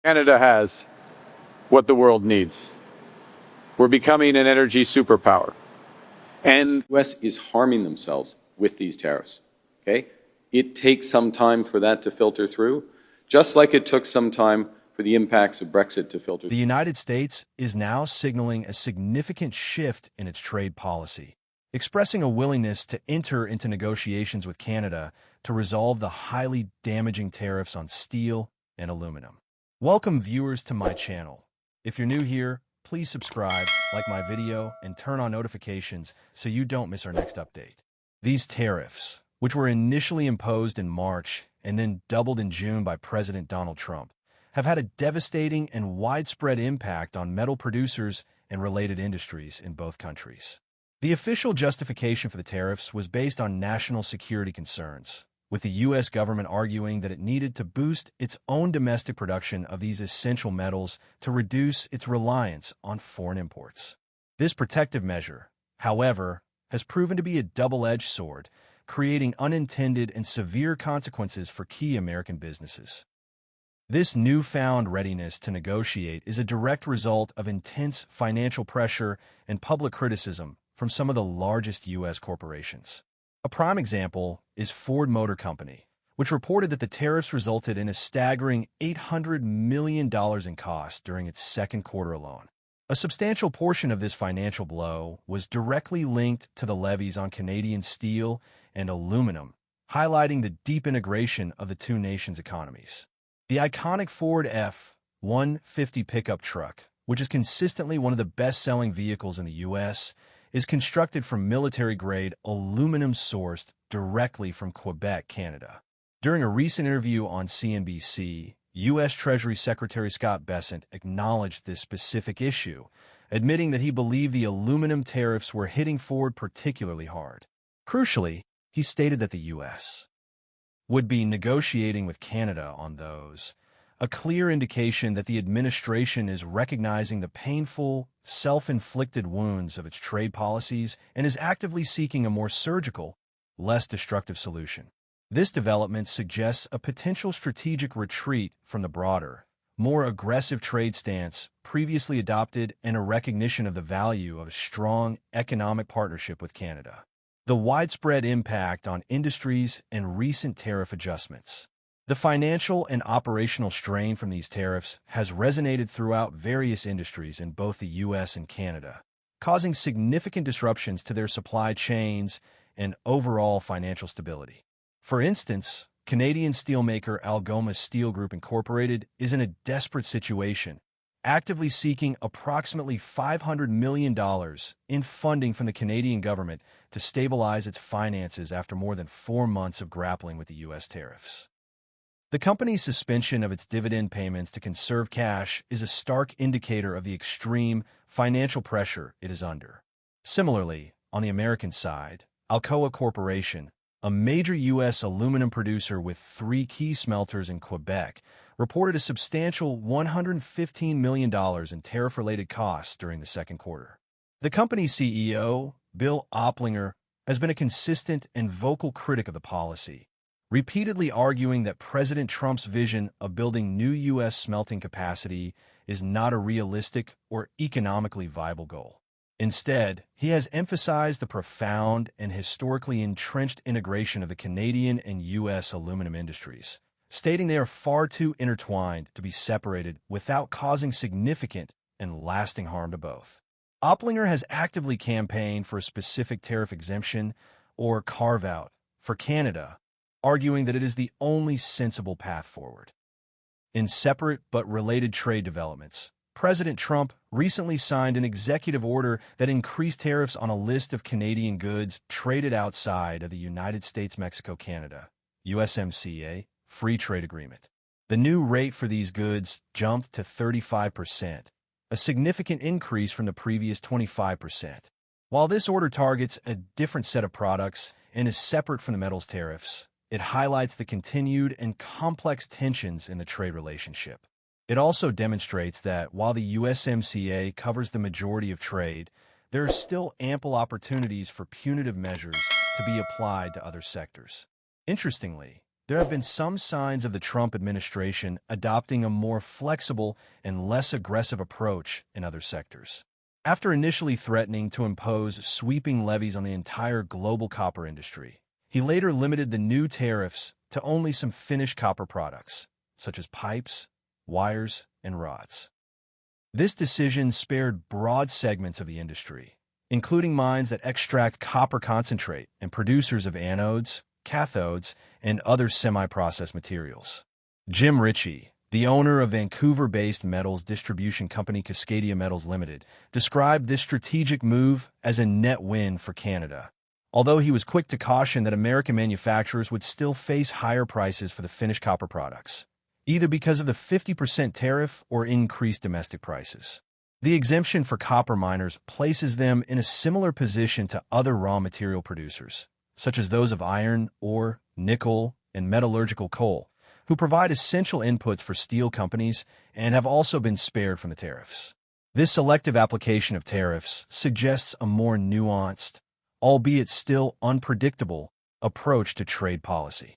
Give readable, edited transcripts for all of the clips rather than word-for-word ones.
Canada has what the world needs. We're becoming an energy superpower. And the U.S. is harming themselves with these tariffs. Okay? It takes some time for that to filter through, just like it took some time for the impacts of Brexit to filter through. The United States is now signaling a significant shift in its trade policy, expressing a willingness to enter into negotiations with Canada to resolve the highly damaging tariffs on steel and aluminum. Welcome viewers to my channel. If you're new here, please subscribe, like my video, and turn on notifications so you don't miss our next update. These tariffs, which were initially imposed in March and then doubled in June by President Donald Trump, have had a devastating and widespread impact on metal producers and related industries in both countries. The official justification for the tariffs was based on national security concerns, with the U.S. government arguing that it needed to boost its own domestic production of these essential metals to reduce its reliance on foreign imports. This protective measure, however, has proven to be a double-edged sword, creating unintended and severe consequences for key American businesses. This newfound readiness to negotiate is a direct result of intense financial pressure and public criticism from some of the largest U.S. corporations. A prime example is Ford Motor Company, which reported that the tariffs resulted in a staggering $800 million in costs during its second quarter alone. A substantial portion of this financial blow was directly linked to the levies on Canadian steel and aluminum, highlighting the deep integration of the two nations' economies. The iconic Ford F-150 pickup truck, which is consistently one of the best-selling vehicles in the U.S., is constructed from military-grade aluminum sourced directly from Quebec, Canada. During a recent interview on CNBC, U.S. Treasury Secretary Scott Bessent acknowledged this specific issue, admitting that he believed the aluminum tariffs were hitting Ford particularly hard. Crucially, he stated that the U.S. would be negotiating with Canada on those, a clear indication that the administration is recognizing the painful, self-inflicted wounds of its trade policies and is actively seeking a more surgical, less destructive solution. This development suggests a potential strategic retreat from the broader, more aggressive trade stance previously adopted and a recognition of the value of a strong economic partnership with Canada. The widespread impact on industries and recent tariff adjustments. The financial and operational strain from these tariffs has resonated throughout various industries in both the U.S. and Canada, causing significant disruptions to their supply chains and overall financial stability. For instance, Canadian steelmaker Algoma Steel Group Incorporated is in a desperate situation, actively seeking approximately $500 million in funding from the Canadian government to stabilize its finances after more than 4 months of grappling with the U.S. tariffs. The company's suspension of its dividend payments to conserve cash is a stark indicator of the extreme financial pressure it is under. Similarly, on the American side, Alcoa Corporation, a major U.S. aluminum producer with 3 key smelters in Quebec, reported a substantial $115 million in tariff-related costs during the second quarter. The company's CEO, Bill Oplinger, has been a consistent and vocal critic of the policy, repeatedly arguing that President Trump's vision of building new U.S. smelting capacity is not a realistic or economically viable goal. Instead, he has emphasized the profound and historically entrenched integration of the Canadian and U.S. aluminum industries, stating they are far too intertwined to be separated without causing significant and lasting harm to both. Oplinger has actively campaigned for a specific tariff exemption or carve-out for Canada, arguing that it is the only sensible path forward. In separate but related trade developments, President Trump recently signed an executive order that increased tariffs on a list of Canadian goods traded outside of the United States-Mexico-Canada, USMCA, Free Trade Agreement. The new rate for these goods jumped to 35%, a significant increase from the previous 25%. While this order targets a different set of products and is separate from the metals tariffs, it highlights the continued and complex tensions in the trade relationship. It also demonstrates that while the USMCA covers the majority of trade, there are still ample opportunities for punitive measures to be applied to other sectors. Interestingly, there have been some signs of the Trump administration adopting a more flexible and less aggressive approach in other sectors. After initially threatening to impose sweeping levies on the entire global copper industry, he later limited the new tariffs to only some finished copper products, such as pipes, wires, and rods. This decision spared broad segments of the industry, including mines that extract copper concentrate and producers of anodes, cathodes, and other semi-processed materials. Jim Ritchie, the owner of Vancouver-based metals distribution company Cascadia Metals Limited, described this strategic move as a net win for Canada, although he was quick to caution that American manufacturers would still face higher prices for the finished copper products, either because of the 50% tariff or increased domestic prices. The exemption for copper miners places them in a similar position to other raw material producers, such as those of iron, ore, nickel, and metallurgical coal, who provide essential inputs for steel companies and have also been spared from the tariffs. This selective application of tariffs suggests a more nuanced, albeit still unpredictable, approach to trade policy.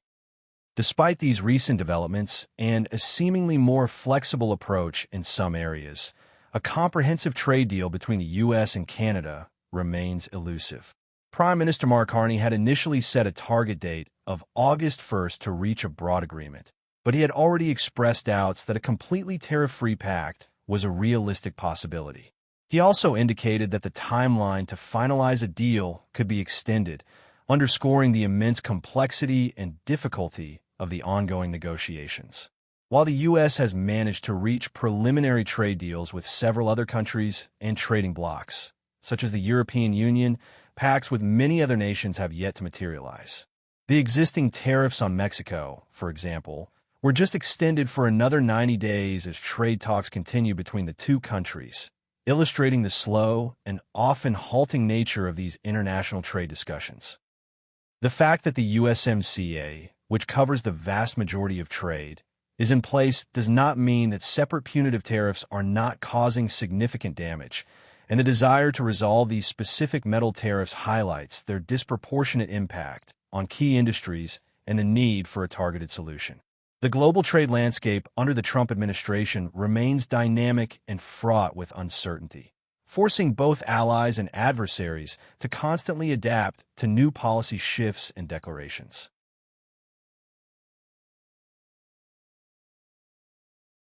Despite these recent developments and a seemingly more flexible approach in some areas, a comprehensive trade deal between the U.S. and Canada remains elusive. Prime Minister Mark Carney had initially set a target date of August 1st to reach a broad agreement, but he had already expressed doubts that a completely tariff-free pact was a realistic possibility. He also indicated that the timeline to finalize a deal could be extended, underscoring the immense complexity and difficulty of the ongoing negotiations. While the U.S. has managed to reach preliminary trade deals with several other countries and trading blocs, such as the European Union, pacts with many other nations have yet to materialize. The existing tariffs on Mexico, for example, were just extended for another 90 days as trade talks continue between the two countries, illustrating the slow and often halting nature of these international trade discussions. The fact that the USMCA, which covers the vast majority of trade, is in place does not mean that separate punitive tariffs are not causing significant damage, and the desire to resolve these specific metal tariffs highlights their disproportionate impact on key industries and the need for a targeted solution. The global trade landscape under the Trump administration remains dynamic and fraught with uncertainty, forcing both allies and adversaries to constantly adapt to new policy shifts and declarations.